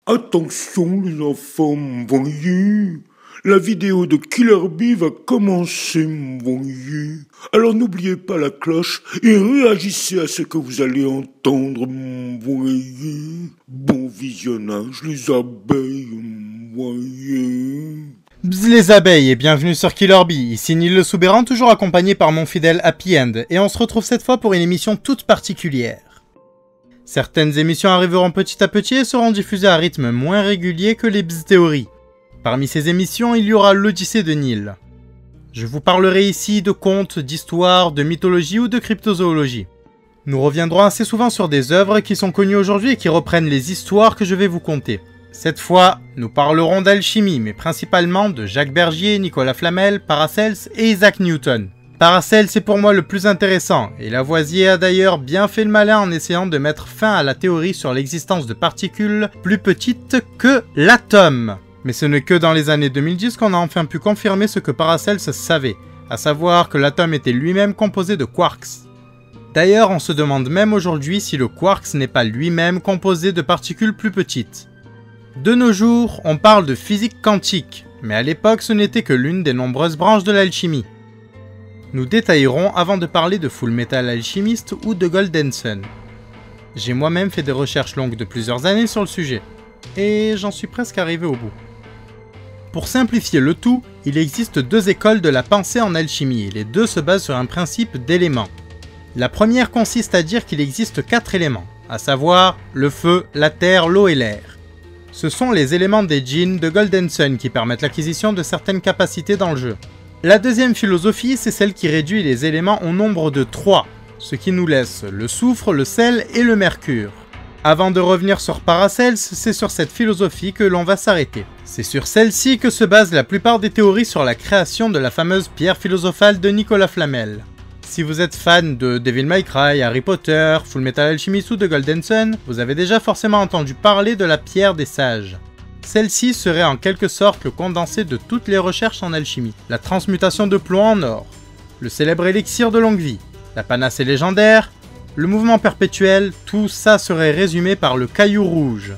Attention les enfants, voyez. La vidéo de Killer Bee va commencer, voyez. Alors n'oubliez pas la cloche et réagissez à ce que vous allez entendre, voyez. Bon visionnage les abeilles, voyez. Bzz les abeilles et bienvenue sur Killer Bee, ici Nil le Soubéran, toujours accompagné par mon fidèle Happy End, et on se retrouve cette fois pour une émission toute particulière. Certaines émissions arriveront petit à petit et seront diffusées à rythme moins régulier que les Bzz théories. Parmi ces émissions, il y aura l'Odyssée de Nil. Je vous parlerai ici de contes, d'histoires, de mythologie ou de cryptozoologie. Nous reviendrons assez souvent sur des œuvres qui sont connues aujourd'hui et qui reprennent les histoires que je vais vous conter. Cette fois, nous parlerons d'alchimie, mais principalement de Jacques Bergier, Nicolas Flamel, Paracels et Isaac Newton. Paracels est pour moi le plus intéressant, et Lavoisier a d'ailleurs bien fait le malin en essayant de mettre fin à la théorie sur l'existence de particules plus petites que l'atome. Mais ce n'est que dans les années 2010 qu'on a enfin pu confirmer ce que Paracels savait, à savoir que l'atome était lui-même composé de quarks. D'ailleurs, on se demande même aujourd'hui si le quark n'est pas lui-même composé de particules plus petites. De nos jours, on parle de physique quantique, mais à l'époque ce n'était que l'une des nombreuses branches de l'alchimie. Nous détaillerons avant de parler de Full Metal Alchemist ou de Golden Sun. J'ai moi-même fait des recherches longues de plusieurs années sur le sujet, et j'en suis presque arrivé au bout. Pour simplifier le tout, il existe deux écoles de la pensée en alchimie, et les deux se basent sur un principe d'éléments. La première consiste à dire qu'il existe 4 éléments, à savoir le feu, la terre, l'eau et l'air. Ce sont les éléments des djinns de Golden Sun qui permettent l'acquisition de certaines capacités dans le jeu. La deuxième philosophie, c'est celle qui réduit les éléments au nombre de 3, ce qui nous laisse le soufre, le sel et le mercure. Avant de revenir sur Paracels, c'est sur cette philosophie que l'on va s'arrêter. C'est sur celle-ci que se basent la plupart des théories sur la création de la fameuse pierre philosophale de Nicolas Flamel. Si vous êtes fan de Devil May Cry, Harry Potter, Full Metal Alchemist ou de Golden Sun, vous avez déjà forcément entendu parler de la pierre des sages. Celle-ci serait en quelque sorte le condensé de toutes les recherches en alchimie. La transmutation de plomb en or, le célèbre élixir de longue vie, la panacée légendaire, le mouvement perpétuel, tout ça serait résumé par le caillou rouge.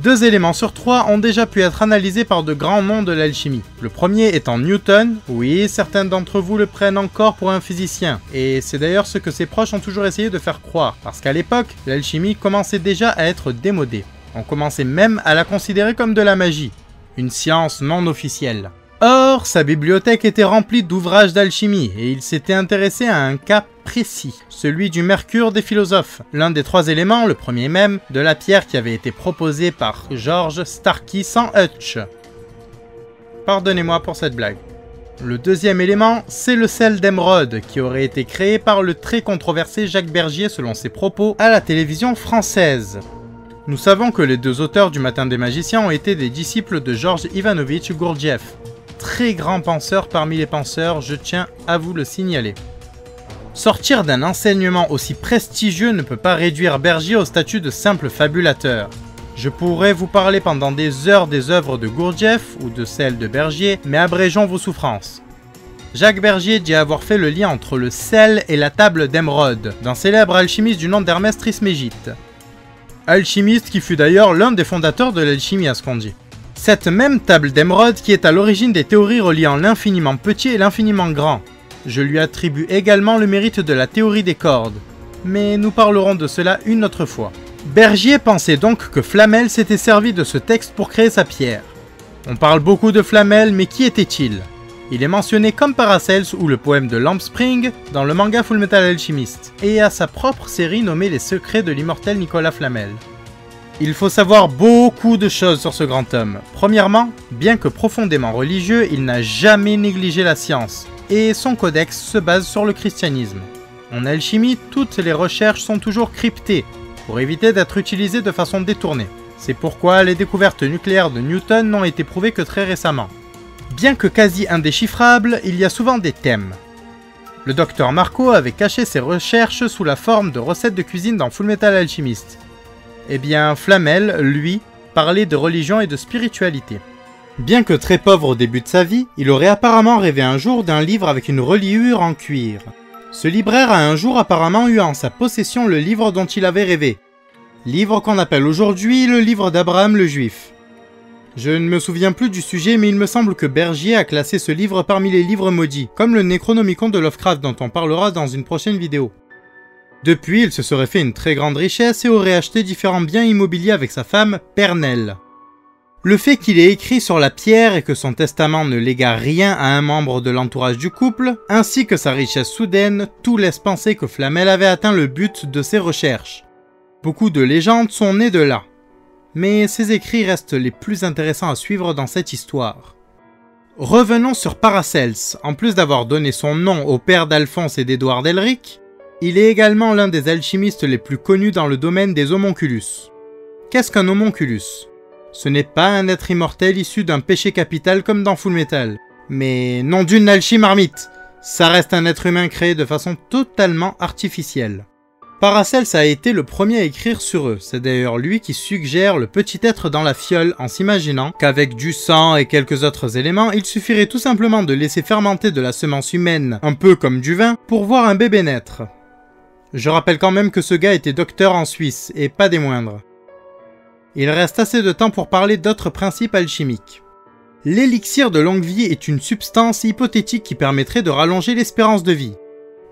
2 éléments sur 3 ont déjà pu être analysés par de grands noms de l'alchimie. Le premier étant Newton, oui, certains d'entre vous le prennent encore pour un physicien, et c'est d'ailleurs ce que ses proches ont toujours essayé de faire croire, parce qu'à l'époque, l'alchimie commençait déjà à être démodée. On commençait même à la considérer comme de la magie, une science non officielle. Or, sa bibliothèque était remplie d'ouvrages d'alchimie, et il s'était intéressé à un cas précis, celui du mercure des philosophes, l'un des 3 éléments, le premier même, de la pierre qui avait été proposée par George Starkey sans Hutch. Pardonnez-moi pour cette blague. Le deuxième élément, c'est le sel d'émeraude, qui aurait été créé par le très controversé Jacques Bergier selon ses propos à la télévision française. Nous savons que les 2 auteurs du Matin des magiciens ont été des disciples de Georges Ivanovitch Gurdjieff. Très grand penseur parmi les penseurs, je tiens à vous le signaler. Sortir d'un enseignement aussi prestigieux ne peut pas réduire Bergier au statut de simple fabulateur. Je pourrais vous parler pendant des heures des œuvres de Gurdjieff ou de celles de Bergier, mais abrégeons vos souffrances. Jacques Bergier dit avoir fait le lien entre le sel et la table d'émeraude, d'un célèbre alchimiste du nom d'Hermès Trismégiste. Alchimiste qui fut d'ailleurs l'un des fondateurs de l'alchimie à ce qu'on dit. Cette même table d'émeraude qui est à l'origine des théories reliant l'infiniment petit et l'infiniment grand. Je lui attribue également le mérite de la théorie des cordes. Mais nous parlerons de cela une autre fois. Bergier pensait donc que Flamel s'était servi de ce texte pour créer sa pierre. On parle beaucoup de Flamel, mais qui était-il? Il est mentionné comme Paracels ou le poème de Lampspring dans le manga Full Metal Alchemist, et a sa propre série nommée Les Secrets de l'immortel Nicolas Flamel. Il faut savoir beaucoup de choses sur ce grand homme. Premièrement, bien que profondément religieux, il n'a jamais négligé la science, et son codex se base sur le christianisme. En alchimie, toutes les recherches sont toujours cryptées, pour éviter d'être utilisées de façon détournée. C'est pourquoi les découvertes nucléaires de Newton n'ont été prouvées que très récemment. Bien que quasi indéchiffrables, il y a souvent des thèmes. Le docteur Marco avait caché ses recherches sous la forme de recettes de cuisine dans Full Metal Alchemist. Eh bien, Flamel, lui, parlait de religion et de spiritualité. Bien que très pauvre au début de sa vie, il aurait apparemment rêvé un jour d'un livre avec une reliure en cuir. Ce libraire a un jour apparemment eu en sa possession le livre dont il avait rêvé. livre qu'on appelle aujourd'hui le livre d'Abraham le Juif. Je ne me souviens plus du sujet, mais il me semble que Bergier a classé ce livre parmi les livres maudits, comme le Necronomicon de Lovecraft dont on parlera dans une prochaine vidéo. Depuis, il se serait fait une très grande richesse et aurait acheté différents biens immobiliers avec sa femme, Pernelle. Le fait qu'il ait écrit sur la pierre et que son testament ne légua rien à un membre de l'entourage du couple, ainsi que sa richesse soudaine, tout laisse penser que Flamel avait atteint le but de ses recherches. Beaucoup de légendes sont nées de là. Mais ces écrits restent les plus intéressants à suivre dans cette histoire. Revenons sur Paracels. En plus d'avoir donné son nom au père d'Alphonse et d'Édouard d'Elric, il est également l'un des alchimistes les plus connus dans le domaine des homonculus. Qu'est-ce qu'un homonculus ? Ce n'est pas un être immortel issu d'un péché capital comme dans Fullmetal, mais non d'une alchimie marmite. Ça reste un être humain créé de façon totalement artificielle. Paracels a été le premier à écrire sur eux, c'est d'ailleurs lui qui suggère le petit être dans la fiole en s'imaginant qu'avec du sang et quelques autres éléments, il suffirait tout simplement de laisser fermenter de la semence humaine, un peu comme du vin, pour voir un bébé naître. Je rappelle quand même que ce gars était docteur en Suisse, et pas des moindres. Il reste assez de temps pour parler d'autres principes alchimiques. L'élixir de longue vie est une substance hypothétique qui permettrait de rallonger l'espérance de vie.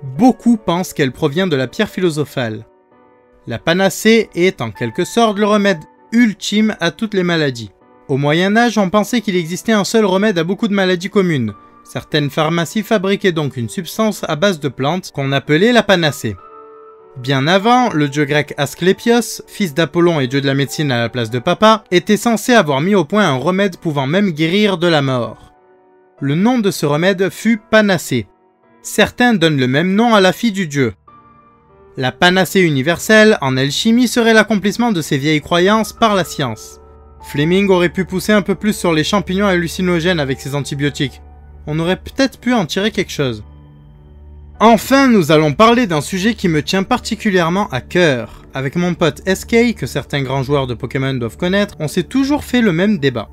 Beaucoup pensent qu'elle provient de la pierre philosophale. La panacée est en quelque sorte le remède ultime à toutes les maladies. Au Moyen-Âge, on pensait qu'il existait un seul remède à beaucoup de maladies communes. Certaines pharmacies fabriquaient donc une substance à base de plantes qu'on appelait la panacée. Bien avant, le dieu grec Asclépios, fils d'Apollon et dieu de la médecine à la place de Papa, était censé avoir mis au point un remède pouvant même guérir de la mort. Le nom de ce remède fut panacée. Certains donnent le même nom à la fille du dieu. La panacée universelle, en alchimie, serait l'accomplissement de ces vieilles croyances par la science. Fleming aurait pu pousser un peu plus sur les champignons hallucinogènes avec ses antibiotiques. On aurait peut-être pu en tirer quelque chose. Enfin, nous allons parler d'un sujet qui me tient particulièrement à cœur. Avec mon pote SK, que certains grands joueurs de Pokémon doivent connaître, on s'est toujours fait le même débat.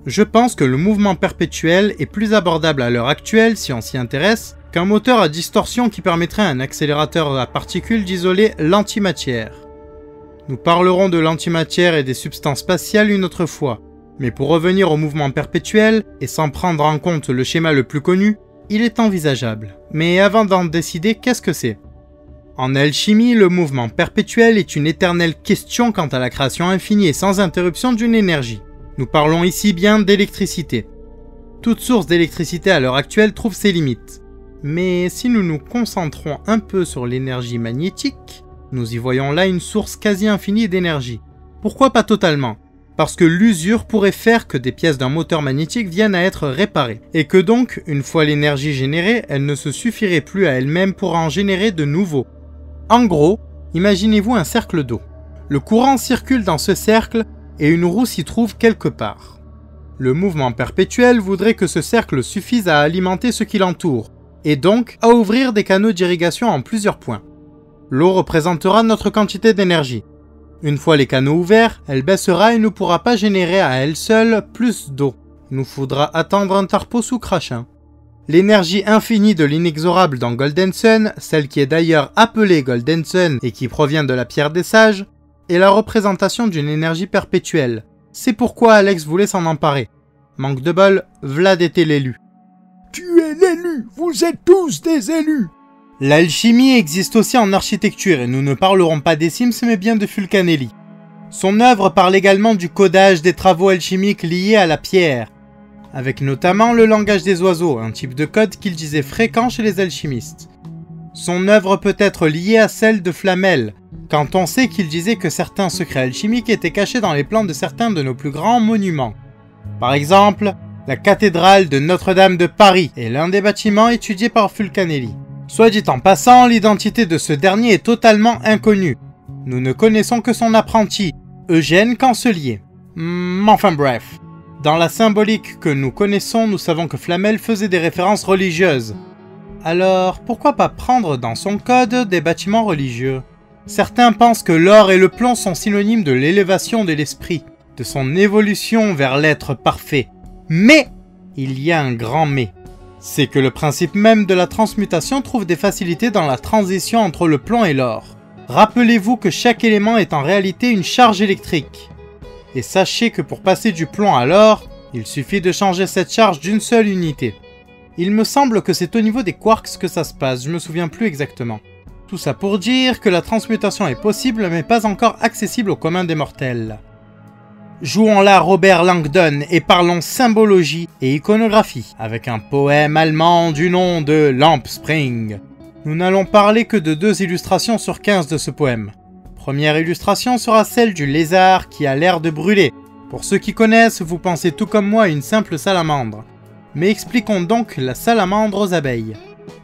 Je pense que le mouvement perpétuel est plus abordable à l'heure actuelle, si on s'y intéresse, qu'un moteur à distorsion qui permettrait à un accélérateur à particules d'isoler l'antimatière. Nous parlerons de l'antimatière et des substances spatiales une autre fois, mais pour revenir au mouvement perpétuel, et sans prendre en compte le schéma le plus connu, il est envisageable. Mais avant d'en décider, qu'est-ce que c'est ? En alchimie, le mouvement perpétuel est une éternelle question quant à la création infinie et sans interruption d'une énergie. Nous parlons ici bien d'électricité. Toute source d'électricité à l'heure actuelle trouve ses limites. Mais si nous nous concentrons un peu sur l'énergie magnétique, nous y voyons là une source quasi infinie d'énergie. Pourquoi pas totalement ? Parce que l'usure pourrait faire que des pièces d'un moteur magnétique viennent à être réparées, et que donc, une fois l'énergie générée, elle ne se suffirait plus à elle-même pour en générer de nouveaux. En gros, imaginez-vous un cercle d'eau. Le courant circule dans ce cercle, et une roue s'y trouve quelque part. Le mouvement perpétuel voudrait que ce cercle suffise à alimenter ce qui l'entoure, et donc à ouvrir des canaux d'irrigation en plusieurs points. L'eau représentera notre quantité d'énergie. Une fois les canaux ouverts, elle baissera et ne pourra pas générer à elle seule plus d'eau. Il nous faudra attendre un tarpeau sous crachin. L'énergie infinie de l'inexorable dans Golden Sun, celle qui est d'ailleurs appelée Golden Sun et qui provient de la pierre des sages, est la représentation d'une énergie perpétuelle. C'est pourquoi Alex voulait s'en emparer. Manque de bol, Vlad était l'élu. Tu es l'élu, vous êtes tous des élus. L'alchimie existe aussi en architecture et nous ne parlerons pas des Sims mais bien de Fulcanelli. Son œuvre parle également du codage des travaux alchimiques liés à la pierre, avec notamment le langage des oiseaux, un type de code qu'il disait fréquent chez les alchimistes. Son œuvre peut être liée à celle de Flamel, quand on sait qu'il disait que certains secrets alchimiques étaient cachés dans les plans de certains de nos plus grands monuments. Par exemple, la cathédrale de Notre-Dame de Paris est l'un des bâtiments étudiés par Fulcanelli. Soit dit en passant, l'identité de ce dernier est totalement inconnue. Nous ne connaissons que son apprenti, Eugène Cancelier. Enfin bref. Dans la symbolique que nous connaissons, nous savons que Flamel faisait des références religieuses. Alors, pourquoi pas prendre dans son code des bâtiments religieux ? Certains pensent que l'or et le plomb sont synonymes de l'élévation de l'esprit, de son évolution vers l'être parfait. Mais, il y a un grand mais. C'est que le principe même de la transmutation trouve des facilités dans la transition entre le plomb et l'or. Rappelez-vous que chaque élément est en réalité une charge électrique. Et sachez que pour passer du plomb à l'or, il suffit de changer cette charge d'une seule unité. Il me semble que c'est au niveau des quarks que ça se passe, je me souviens plus exactement. Tout ça pour dire que la transmutation est possible mais pas encore accessible au commun des mortels. Jouons là Robert Langdon et parlons symbologie et iconographie avec un poème allemand du nom de Lampspring. Nous n'allons parler que de 2 illustrations sur 15 de ce poème. Première illustration sera celle du lézard qui a l'air de brûler. Pour ceux qui connaissent, vous pensez tout comme moi à une simple salamandre. Mais expliquons donc la salamandre aux abeilles.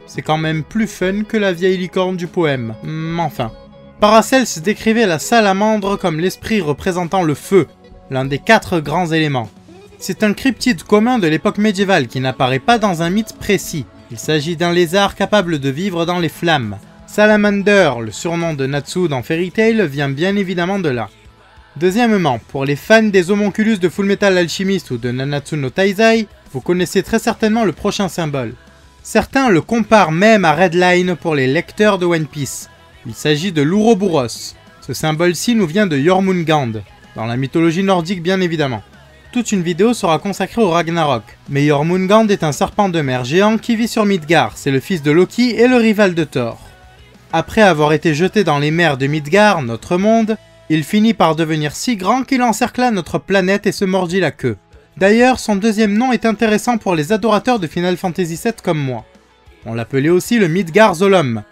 C'est quand même plus fun que la vieille licorne du poème. Enfin. Paracels décrivait la salamandre comme l'esprit représentant le feu, l'un des 4 grands éléments. C'est un cryptide commun de l'époque médiévale qui n'apparaît pas dans un mythe précis. Il s'agit d'un lézard capable de vivre dans les flammes. Salamander, le surnom de Natsu dans Fairy Tail, vient bien évidemment de là. Deuxièmement, pour les fans des homonculus de Fullmetal Alchemist ou de Nanatsu no Taizai, vous connaissez très certainement le prochain symbole. Certains le comparent même à Redline pour les lecteurs de One Piece. Il s'agit de l'Ouroboros. Ce symbole-ci nous vient de Jormungand, dans la mythologie nordique bien évidemment. Toute une vidéo sera consacrée au Ragnarok, mais Jormungand est un serpent de mer géant qui vit sur Midgard, c'est le fils de Loki et le rival de Thor. Après avoir été jeté dans les mers de Midgard, notre monde, il finit par devenir si grand qu'il encercla notre planète et se mordit la queue. D'ailleurs, son deuxième nom est intéressant pour les adorateurs de Final Fantasy VII comme moi. On l'appelait aussi le Midgard Zolom,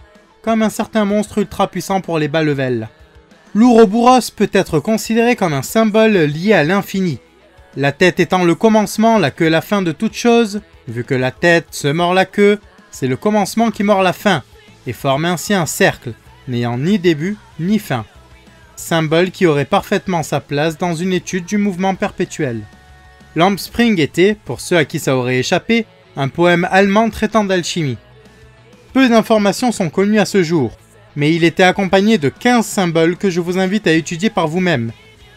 comme un certain monstre ultra puissant pour les bas levels. L'Ouroboros peut être considéré comme un symbole lié à l'infini. La tête étant le commencement, la queue la fin de toute chose, vu que la tête se mord la queue, c'est le commencement qui mord la fin, et forme ainsi un cercle, n'ayant ni début ni fin. Symbole qui aurait parfaitement sa place dans une étude du mouvement perpétuel. Lampspring était, pour ceux à qui ça aurait échappé, un poème allemand traitant d'alchimie. Peu d'informations sont connues à ce jour, mais il était accompagné de 15 symboles que je vous invite à étudier par vous-même.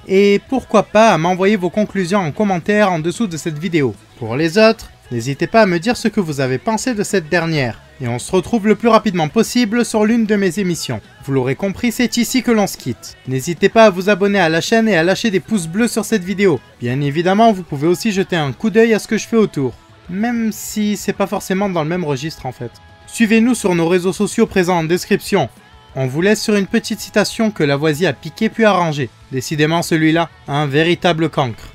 Et pourquoi pas à m'envoyer vos conclusions en commentaire en dessous de cette vidéo. Pour les autres, n'hésitez pas à me dire ce que vous avez pensé de cette dernière. Et on se retrouve le plus rapidement possible sur l'une de mes émissions. Vous l'aurez compris, c'est ici que l'on se quitte. N'hésitez pas à vous abonner à la chaîne et à lâcher des pouces bleus sur cette vidéo. Bien évidemment, vous pouvez aussi jeter un coup d'œil à ce que je fais autour. Même si c'est pas forcément dans le même registre en fait. Suivez-nous sur nos réseaux sociaux présents en description. On vous laisse sur une petite citation que Lavoisier a piqué puis arrangée. Décidément celui-là, un véritable cancre.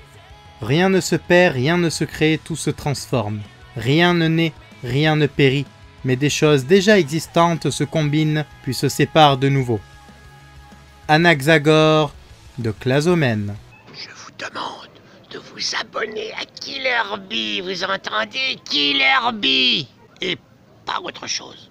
Rien ne se perd, rien ne se crée, tout se transforme. Rien ne naît, rien ne périt, mais des choses déjà existantes se combinent puis se séparent de nouveau. Anaxagore de Clazomène. Je vous demande de vous abonner à Killer Bee, vous entendez? Killer Bee! Et pas autre chose.